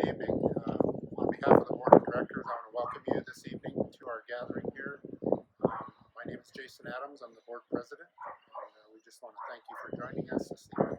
evening. On behalf of the Board of Directors, I want to welcome you this evening to our gathering here. My name is Jason Adams. I'm the Board President. And we just want to thank you for joining us this evening.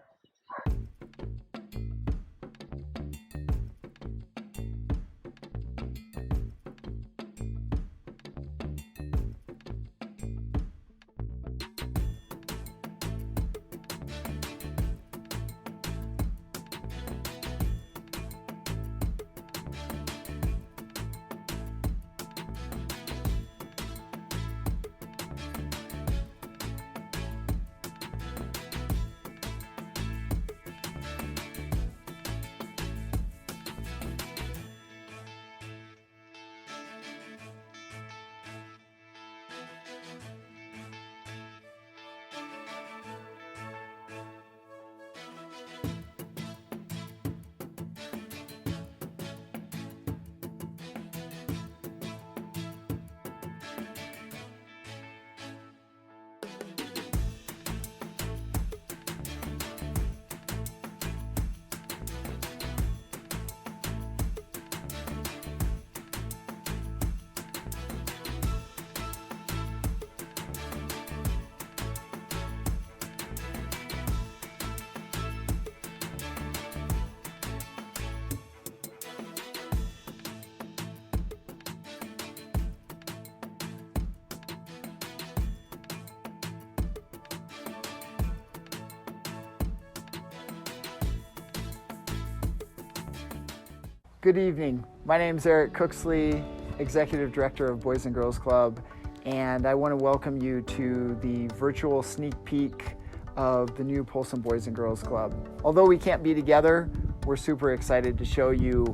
Good evening. My name is Eric Cooksley, Executive Director of Boys and Girls Club, and I want to welcome you to the virtual sneak peek of the new Polson Boys and Girls Club. Although we can't be together, we're super excited to show you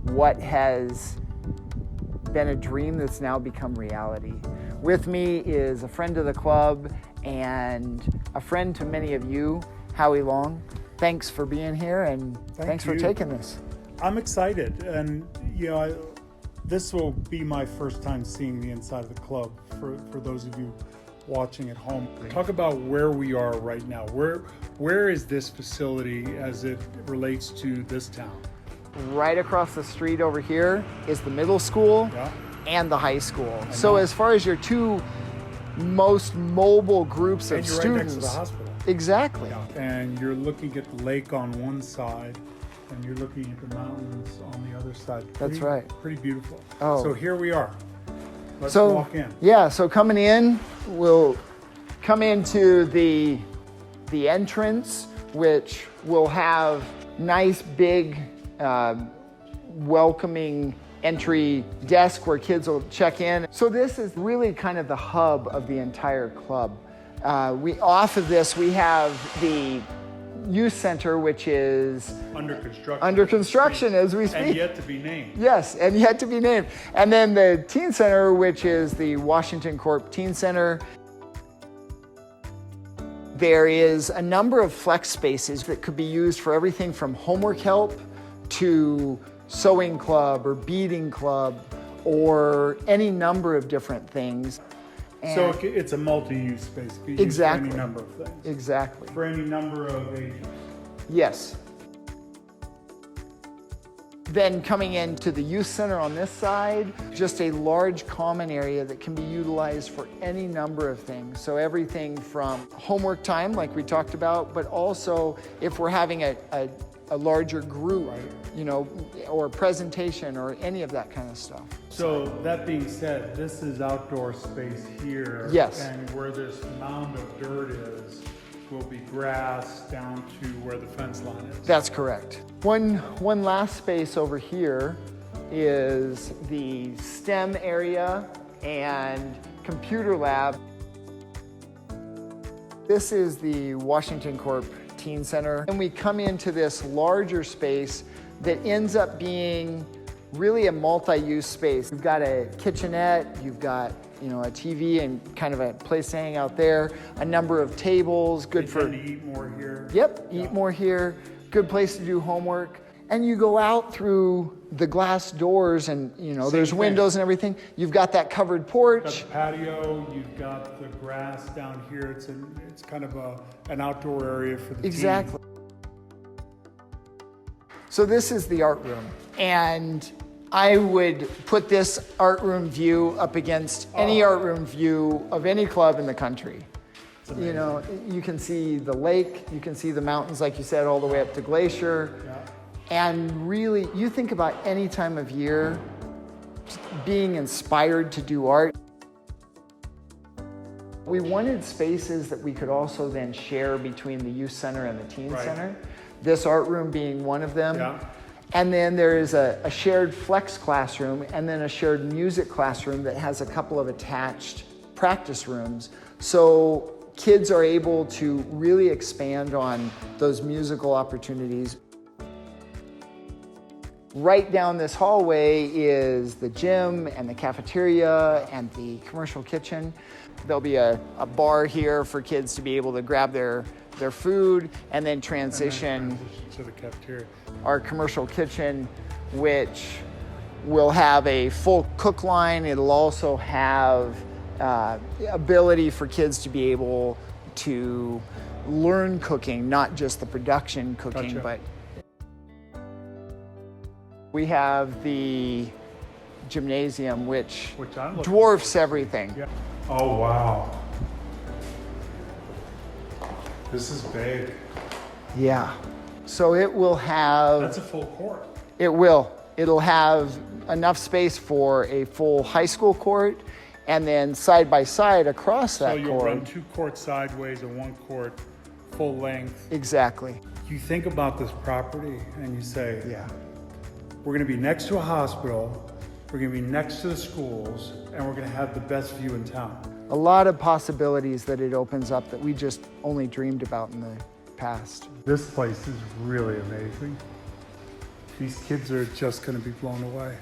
what has been a dream that's now become reality. With me is a friend of the club and a friend to many of you, Howie Long. Thanks for being here and thanks for taking this. I'm excited, and this will be my first time seeing the inside of the club for those of you watching at home. Talk about where we are right now. Where is this facility as it relates to this town? Right across the street over here is the middle school and the high school. So as far as your two most mobile groups of students. And you're right next to the hospital. Exactly. Yeah. And you're looking at the lake on one side, and you're looking at the mountains on the other side. That's right. Pretty beautiful. Oh. So here we are. Let's walk in. Yeah, so coming in, we'll come into the entrance, which will have nice big welcoming entry desk where kids will check in. So this is really kind of the hub of the entire club. Off of this, we have the youth center, which is under construction as we speak. And yet to be named. Yes, and yet to be named. And then the teen center, which is the Washington Corp Teen Center. There is a number of flex spaces that could be used for everything from homework help to sewing club or beading club or any number of different things. So it's a multi-use space. It can be used for any number of things. Exactly. For any number of ages. Yes. Then coming into the youth center on this side, just a large common area that can be utilized for any number of things. So everything from homework time, like we talked about, but also if we're having a larger group, or presentation or any of that kind of stuff. So that being said, this is outdoor space here. Yes. And where this mound of dirt is will be grass down to where the fence line is. That's correct. One last space over here is the STEM area and computer lab. This is the Washington Corp Teen Center. And we come into this larger space that ends up being really a multi-use space. You've got a kitchenette, you've got a TV and kind of a place to hang out there, a number of tables, good for... to eat more here. Yep, eat more here, good place to do homework. And you go out through the glass doors and there's windows and everything. You've got that covered porch. You've got the patio, you've got the grass down here. It's kind of an outdoor area for the Exactly. So this is the art room. And I would put this art room view up against any art room view of any club in the country. You know, you can see the lake, you can see the mountains, like you said, all the way up to Glacier. Yeah. And really, you think about any time of year being inspired to do art. We wanted spaces that we could also then share between the youth center and the teen center. This art room being one of them. Yeah. And then there is a shared flex classroom and then a shared music classroom that has a couple of attached practice rooms. So kids are able to really expand on those musical opportunities. Right down this hallway is the gym and the cafeteria and the commercial kitchen. There'll be a bar here for kids to be able to grab their food and then transition to the cafeteria. Our commercial kitchen, which will have a full cook line. It'll also have the ability for kids to be able to learn cooking, not just the production cooking, Gotcha. but we have the gymnasium, which I'm looking dwarfs everything. Yeah. Oh, wow. This is big. Yeah. So it will have... That's a full court. It will. It'll have enough space for a full high school court, and then side by side across that So you'll court. run 2 courts sideways and 1 court full length. Exactly. You think about this property and you say, Yeah. we're going to be next to a hospital, we're going to be next to the schools, and we're going to have the best view in town. A lot of possibilities that it opens up that we just only dreamed about in the past. This place is really amazing. These kids are just going to be blown away.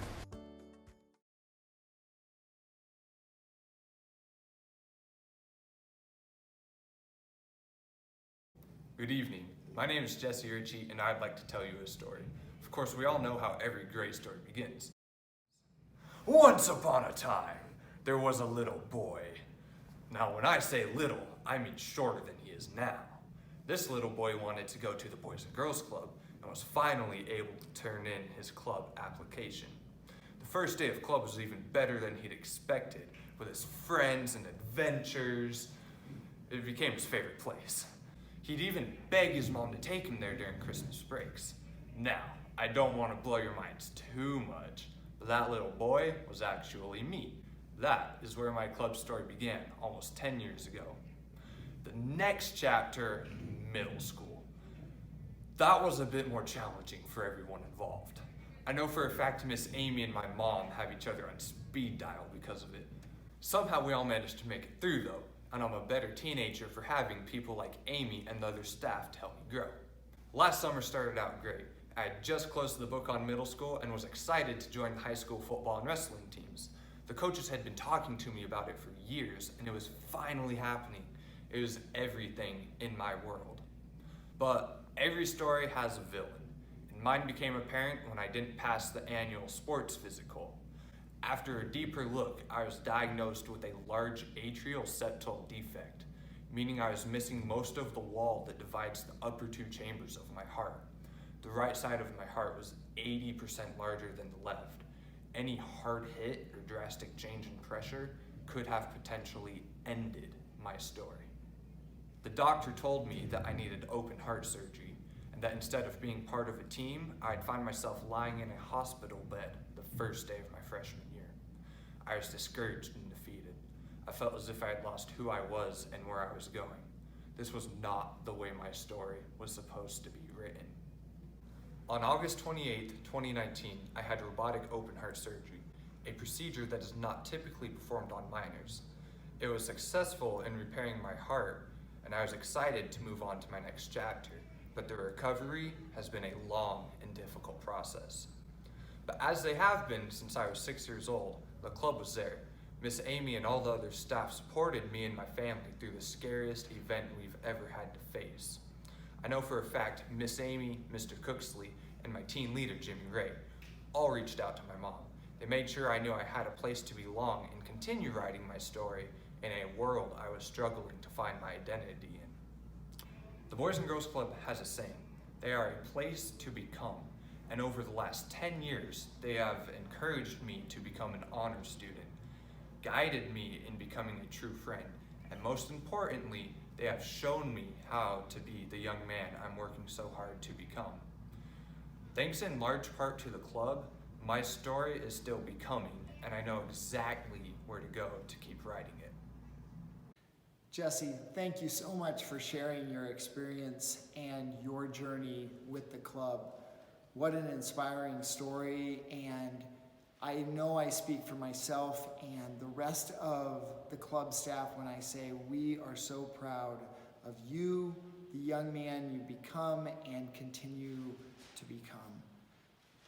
Good evening. My name is Jesse Ritchie, and I'd like to tell you a story. Of course, we all know how every great story begins. Once upon a time, there was a little boy. Now, when I say little, I mean shorter than he is now. This little boy wanted to go to the Boys and Girls Club and was finally able to turn in his club application. The first day of club was even better than he'd expected, with his friends and adventures. It became his favorite place. He'd even beg his mom to take him there during Christmas breaks. Now, I don't want to blow your minds too much, but that little boy was actually me. That is where my club story began almost 10 years ago. The next chapter, middle school. That was a bit more challenging for everyone involved. I know for a fact Miss Amy and my mom have each other on speed dial because of it. Somehow we all managed to make it through though, and I'm a better teenager for having people like Amy and the other staff to help me grow. Last summer started out great. I had just closed the book on middle school and was excited to join the high school football and wrestling teams. The coaches had been talking to me about it for years, and it was finally happening. It was everything in my world. But every story has a villain, and mine became apparent when I didn't pass the annual sports physical. After a deeper look, I was diagnosed with a large atrial septal defect, meaning I was missing most of the wall that divides the upper 2 chambers of my heart. The right side of my heart was 80% larger than the left. Any hard hit or drastic change in pressure could have potentially ended my story. The doctor told me that I needed open heart surgery, and that instead of being part of a team, I'd find myself lying in a hospital bed the first day of my freshman year. I was discouraged and defeated. I felt as if I had lost who I was and where I was going. This was not the way my story was supposed to be written. On August 28, 2019, I had robotic open heart surgery, a procedure that is not typically performed on minors. It was successful in repairing my heart, and I was excited to move on to my next chapter, but the recovery has been a long and difficult process. But as they have been since I was 6 years old, the club was there. Miss Amy and all the other staff supported me and my family through the scariest event we've ever had to face. I know for a fact Miss Amy, Mr. Cooksley, and my team leader, Jimmy Ray, all reached out to my mom. They made sure I knew I had a place to belong and continue writing my story in a world I was struggling to find my identity in. The Boys and Girls Club has a saying: they are a place to become, And over the last 10 years, they have encouraged me to become an honor student, guided me in becoming a true friend, and most importantly, they have shown me how to be the young man I'm working so hard to become. Thanks in large part to the club, my story is still becoming, and I know exactly where to go to keep writing it. Jesse, thank you so much for sharing your experience and your journey with the club. What an inspiring story, and I know I speak for myself and the rest of the club staff when I say we are so proud of you, the young man you become and continue to become.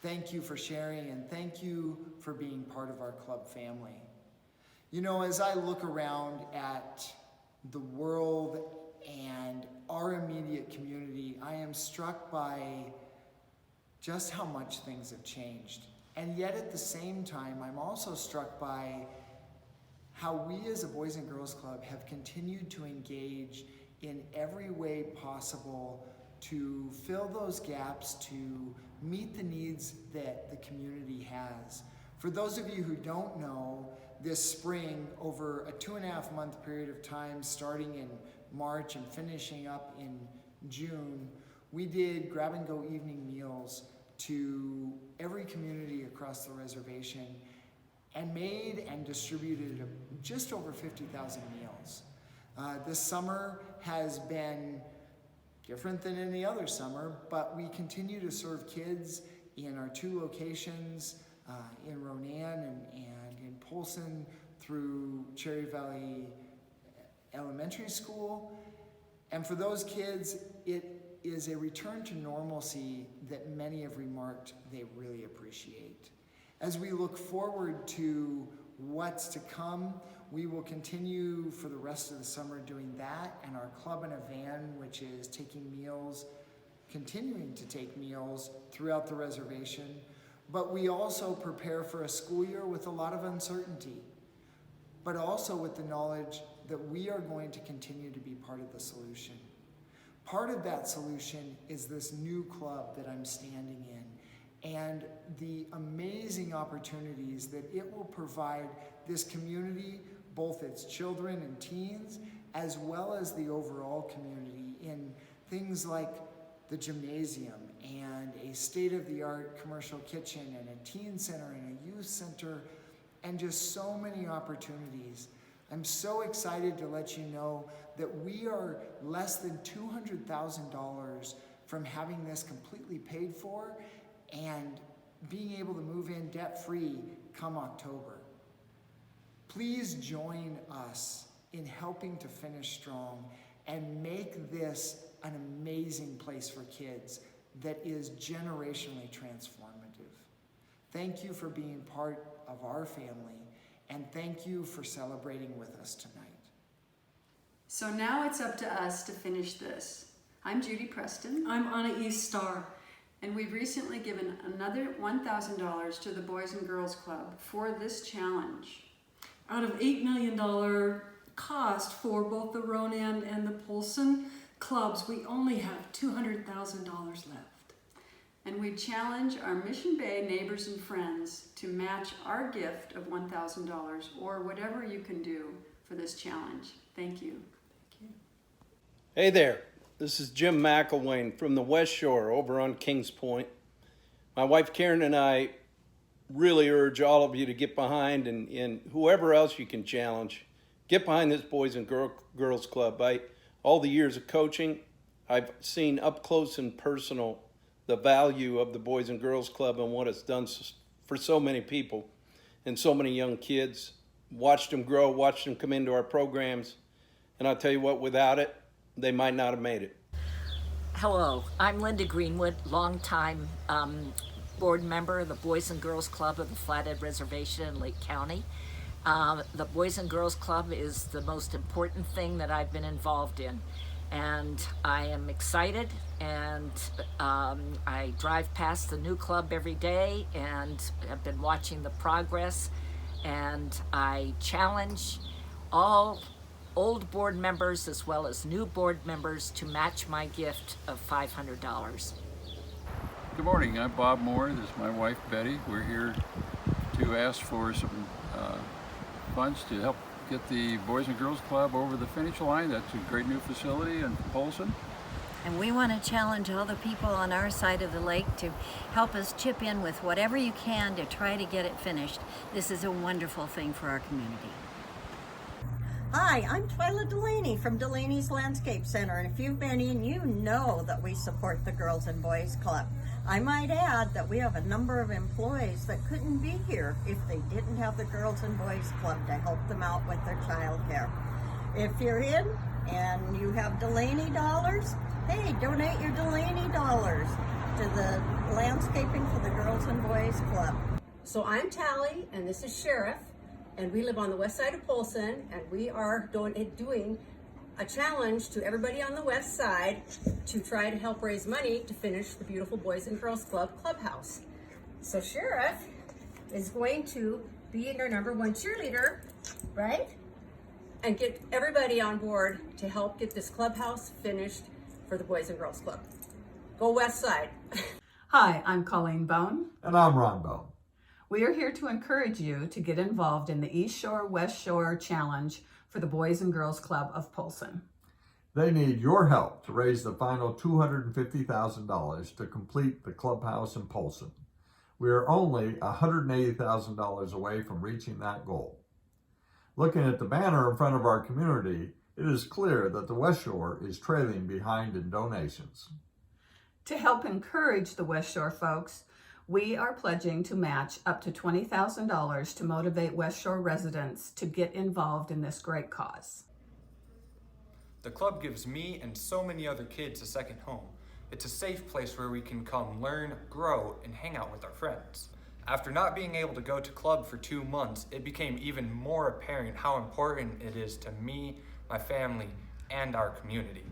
Thank you for sharing, and thank you for being part of our club family. You know, as I look around at the world and our immediate community, I am struck by just how much things have changed. And yet at the same time, I'm also struck by how we as a Boys and Girls Club have continued to engage in every way possible to fill those gaps, to meet the needs that the community has. For those of you who don't know, this spring, over a 2.5 month period of time, starting in March and finishing up in June, we did grab-and-go evening meals to every community across the reservation and made and distributed just over 50,000 meals. This summer has been different than any other summer, but we continue to serve kids in our 2 locations, in Ronan and in Polson, through Cherry Valley Elementary School. And for those kids, it is a return to normalcy that many have remarked they really appreciate. As we look forward to what's to come, we will continue for the rest of the summer doing that, and our Club in a Van, which is taking meals, continuing to take meals throughout the reservation. But we also prepare for a school year with a lot of uncertainty, but also with the knowledge that we are going to continue to be part of the solution. Part of that solution is this new club that I'm standing in, and the amazing opportunities that it will provide this community, both its children and teens, as well as the overall community, in things like the gymnasium and a state-of-the-art commercial kitchen and a teen center and a youth center, and just so many opportunities. I'm so excited to let you know that we are less than $200,000 from having this completely paid for and being able to move in debt-free come October. Please join us in helping to finish strong and make this an amazing place for kids that is generationally transformative. Thank you for being part of our family, and thank you for celebrating with us tonight. So now it's up to us to finish this. I'm Judy Preston. I'm Anna East Star. And we've recently given another $1,000 to the Boys and Girls Club for this challenge. Out of $8 million cost for both the Ronan and the Polson clubs, we only have $200,000 left. And we challenge our Mission Bay neighbors and friends to match our gift of $1,000 or whatever you can do for this challenge. Thank you. Hey there, this is Jim McElwain from the West Shore over on Kings Point. My wife Karen and I really urge all of you to get behind, and whoever else you can challenge, get behind this Boys and Girls Club. All the years of coaching, I've seen up close and personal the value of the Boys and Girls Club and what it's done for so many people and so many young kids. Watched them grow, watched them come into our programs, and I'll tell you what, without it, they might not have made it. Hello, I'm Linda Greenwood, longtime board member of the Boys and Girls Club of the Flathead Reservation in Lake County. The Boys and Girls Club is the most important thing that I've been involved in, and I am excited, and I drive past the new club every day and have been watching the progress, and I challenge all old board members as well as new board members to match my gift of $500. Good morning, I'm Bob Moore. This is my wife Betty. We're here to ask for some funds to help get the Boys and Girls Club over the finish line. That's a great new facility in Polson. And we want to challenge all the people on our side of the lake to help us chip in with whatever you can to try to get it finished. This is a wonderful thing for our community. Hi, I'm Twyla Delaney from Delaney's Landscape Center, and if you've been in, you know that we support the Girls and Boys Club. I might add that we have a number of employees that couldn't be here if they didn't have the Girls and Boys Club to help them out with their child care. If you're in and you have Delaney dollars, hey, donate your Delaney dollars to the landscaping for the Girls and Boys Club. So I'm Tally, and this is Sheriff, and we live on the west side of Polson, and we are doing a challenge to everybody on the west side to try to help raise money to finish the beautiful Boys and Girls Club clubhouse. So Sheriff is going to be our #1 cheerleader, right? And get everybody on board to help get this clubhouse finished for the Boys and Girls Club. Go west side. Hi, I'm Colleen Bone. And I'm Ron Bone. We are here to encourage you to get involved in the East Shore West Shore Challenge for the Boys and Girls Club of Polson. They need your help to raise the final $250,000 to complete the clubhouse in Polson. We are only $180,000 away from reaching that goal. Looking at the banner in front of our community, it is clear that the West Shore is trailing behind in donations. To help encourage the West Shore folks, we are pledging to match up to $20,000 to motivate West Shore residents to get involved in this great cause. The club gives me and so many other kids a second home. It's a safe place where we can come learn, grow, and hang out with our friends. After not being able to go to club for 2 months, it became even more apparent how important it is to me, my family, and our community.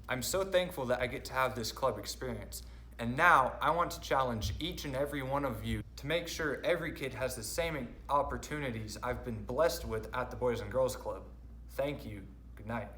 I'm so thankful that I get to have this club experience. And now I want to challenge each and every one of you to make sure every kid has the same opportunities I've been blessed with at the Boys and Girls Club. Thank you. Good night.